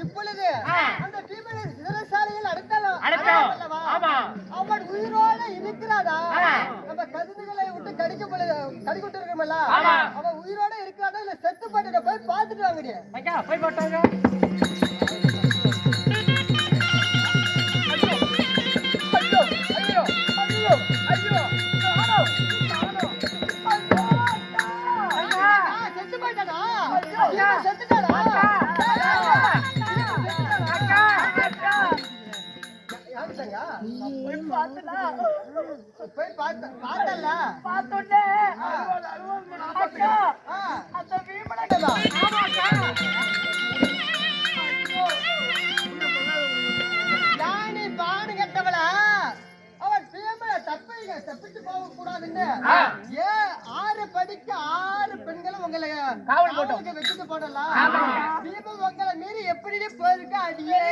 இப்பொழுது அந்த பீமனை சிறைசாலையில் அடைத்தாலும் அவன் உயிரோட இருக்கிறானா? நம்ம கதிர்களை விட்டு கடிக்கிட்டு இருக்கோம்ல, அவன் உயிரோட இருக்கிறானா இல்ல செத்து போட்டு போய் பார்த்துட்டு வாங்க. போய் போட்டாங்க. தப்பிச்சு போக கூடாதுன்னு ஏன் 6 படிக்க 6 பெண்களும் உங்களை காவலுக்கு வச்சுட்டு போடலாம். தீபம் உங்களை மீறி எப்படி போயிருக்க அடியே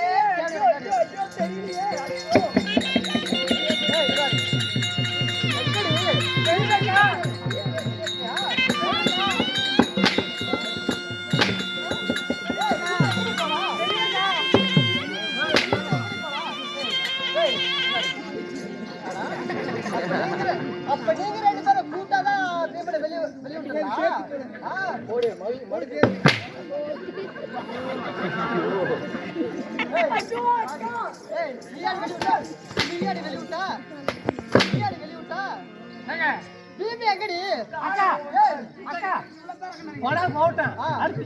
அப்ப நீங்க 2 பேரும் கூட்டாதான் பீமனை வெளியிட்டு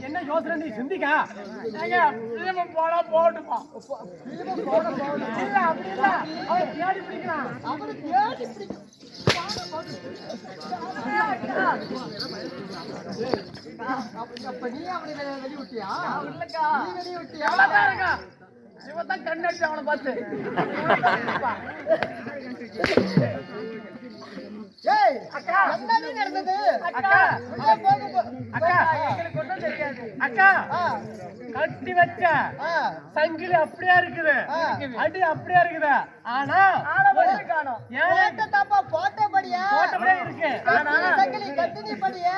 என்ன யோசனை நீ சிந்திக்கா? போனா போட்டுமா தேடி பிடிக்கிறான். அவரு தேடி பிடிக்கும். அப்ப நீ அவனை வெளிவிட்டியா? வெளிவிட்டியா? இவன் கண்ணடிச்சு அவனை பார்த்து நடந்தது. கட்டி வச்ச சங்கிலி அப்படியா இருக்குது, அடி அப்படியா இருக்குது. ஆனா தப்பா போட்டபடியா இருக்கு. சங்கிலி கட்டினிபடியா.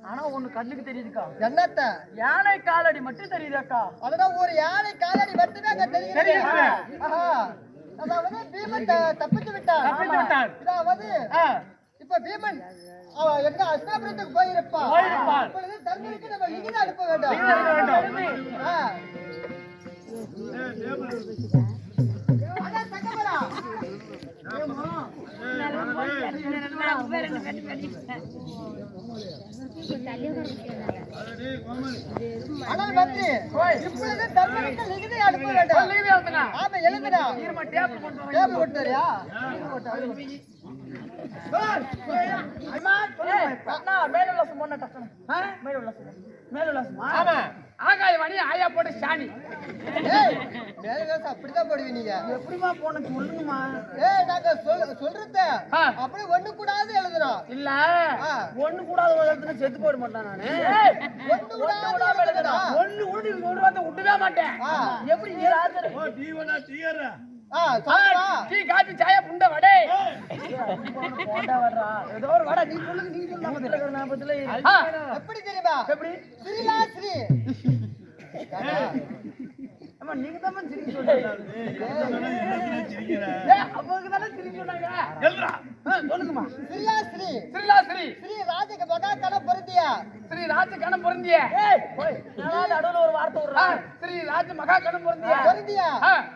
ஆனா ஒண்ணு கண்ணுக்கு தெரியுதுக்கா. என்னத்த? யானை காலடி மட்டும் தெரியுதாக்கா. அதுதான் ஒரு யானை காலடி மட்டும்தான் தெரியுது. அதாவது பீமன் தப்பித்து விட்டான். இதாவது இப்ப பீமன் எங்க அஸ்தினாபுரத்துக்கு போயிருப்பான். இப்பொழுது தர்மனுக்கு நம்ம லிகிதம் அனுப்ப வேண்டும். அதான் சங்கமரா ஆனால் வந்து இப்பொழுது தர்மனுக்கு லிகிதம் அனுப்ப வேண்டும். ஆமா எழுதுடா. டேபிள் போட்டுறியா? ஆகாயவாணி ஆயா போட்டு சாணி அப்படித்தான் போடுவீங்க. எப்படிமா போன சொல்லுங்கம்மா. நாங்க சொல்றத அப்படியே ஒண்ணு கூடாது எழுதுறோம். இல்ல ஒண்ணு கூடாது எழுதுனா செத்து போட மாட்டேன் நானு. ஒண்ணு கூடாது எழுதுறோம். ஒண்ணு கூட நீ சொல்றத விட்டுவே மாட்டேன். எப்படி நீ ராஜர் டீ வேணா டீயறா. டீ காபி சாயா புண்ட வடை போடா வடா. ஏதோ ஒரு வடை நீ சொல்லுங்க. நீ சொல்லுங்க நான் பதில. எப்படி தெரியுமா? எப்படி ஸ்ரீலாஸ்ரீ. அம்மா நீங்க தான் சிரிக்க சொல்றீங்க. அவங்க தான சிரிக்க சொன்னாங்க. சொல்றா சொல்லுங்கம்மா. ஸ்ரீலாஸ்ரீ ஸ்ரீ ராஜக மகா கணம் பொருந்தியா. ஸ்ரீ ராஜ கணம் பொருந்தியா. ஓய் நான் நடுவுல ஒரு வார்த்தை விடுறேன். ஸ்ரீ ராஜ மகா கணம் பொருந்தியா.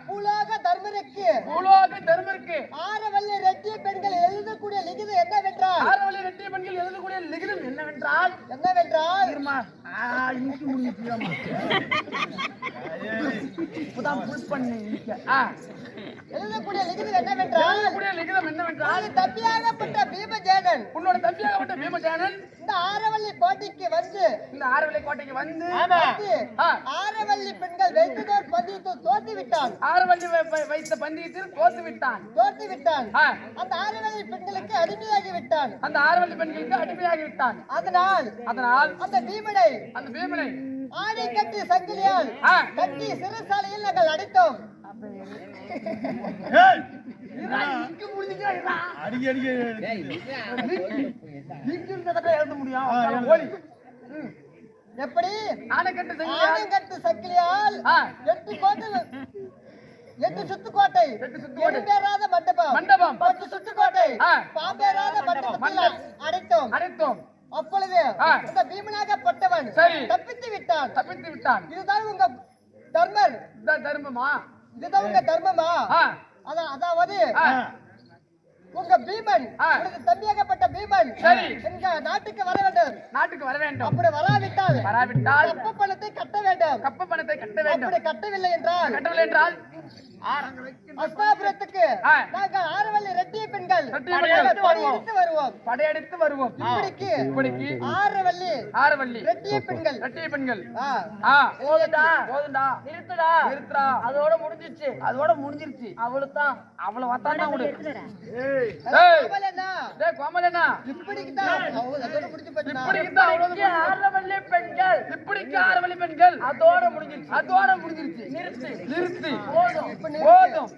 பூலோக தர்மருக்கு ஆரவல்லி ரெட்டிய பெண்கள் எழுதக்கூடிய லிகிதம் என்னவென்றால் இருமா இன்னைக்கு முடிஞ்சிருமா. இப்பதான் புல் பண்ணி எழுதக்கூடிய லிகிதம் என்னவென்றால் தம்பியாகப்பட்ட பீமசேனன், உன்னோட தம்பியாகப்பட்ட பீமசேனன் இந்த ஆரவல்லி கோட்டைக்கு வந்து ஆரவல்லி பெண்கள் வைத்ததோர் பந்தயத்தில் தோற்று விட்டான். ஆரவல்லி வைத்த பந்தயத்தில் தோற்று விட்டான். அந்த ஆரவல்லி பெண்களுக்கு அடிமையாகி விட்டான். அதனால் அந்த பீமனை ஆடை கட்டி சங்கிலியால் கட்டி சிறைசாலையில் நாங்கள் அடைத்தோம். எழுத முடியும். எப்படி ஆணைக்கட்டு 8 கோட்டை 8 சுத்துக்கோட்டை 8 பேராத மண்டபம் 10 சுத்துக்கோட்டை பாம்பேராத மண்டபத்தில் அடைத்தோம் அப்பொழுது இந்த பீமனாகப்பட்டவன் தப்பித்து விட்டான் இதுதான் உங்க தர்மமா இதுதான் உங்க தர்மமா அதாவது உங்க பீமன் தம்பியாகப்பட்ட பீமன் எங்க நாட்டுக்கு வர வேண்டும் அப்படி வராவிட்டால் கப்ப பணத்தை கட்ட வேண்டும் அப்படி கட்டவில்லை என்றால் அஸ்தாபுரத்துக்கு நாங்க ஆரவள்ளி ரெட்டிய பெண்கள் படையெடுத்து வருவோம் இப்படிக்கு ஆரவள்ளி ரெட்டிய பெண்கள் போதுண்டா நிறுத்துடா அதோட முடிஞ்சிருச்சு அவ்வளவுதான் கோமலனா ஆரவள்ளி பெண்கள் அதோட முடிஞ்சிருச்சு நிறுத்து போதும்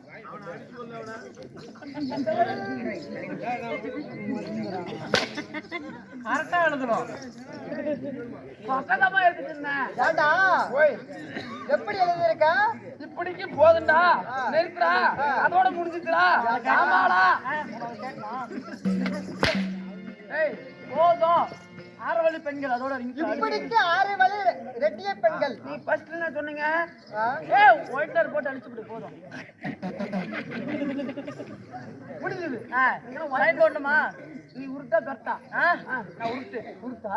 கரெக்டா எழுதணும் பக்கமா எழுதிட்டு எப்படி எழுதிருக்க இப்படிக்கு போதுண்டா நிறுத்துறா அதோட முடிஞ்சுக்கிறா ஆமாடா போதும் ஆரவள்ளி பெண்கள் அதோட இப்படிக்கு ஆரவள்ளி ரெட்டிய பெண்கள் நீ ஃபர்ஸ்ட் என்ன சொன்னீங்க ஒயிட்டர் போட்டு அழிச்சுட்டு போதும் முடிஞ்சது சைன் போடணுமா நீ உருட்டா கரெக்டா நான் உருட்டா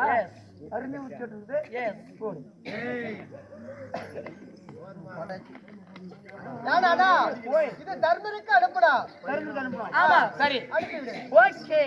அருமையா உருட்டு போடு இது தர்மருக்கு அனுப்புடா ஆமா சரி ஓகே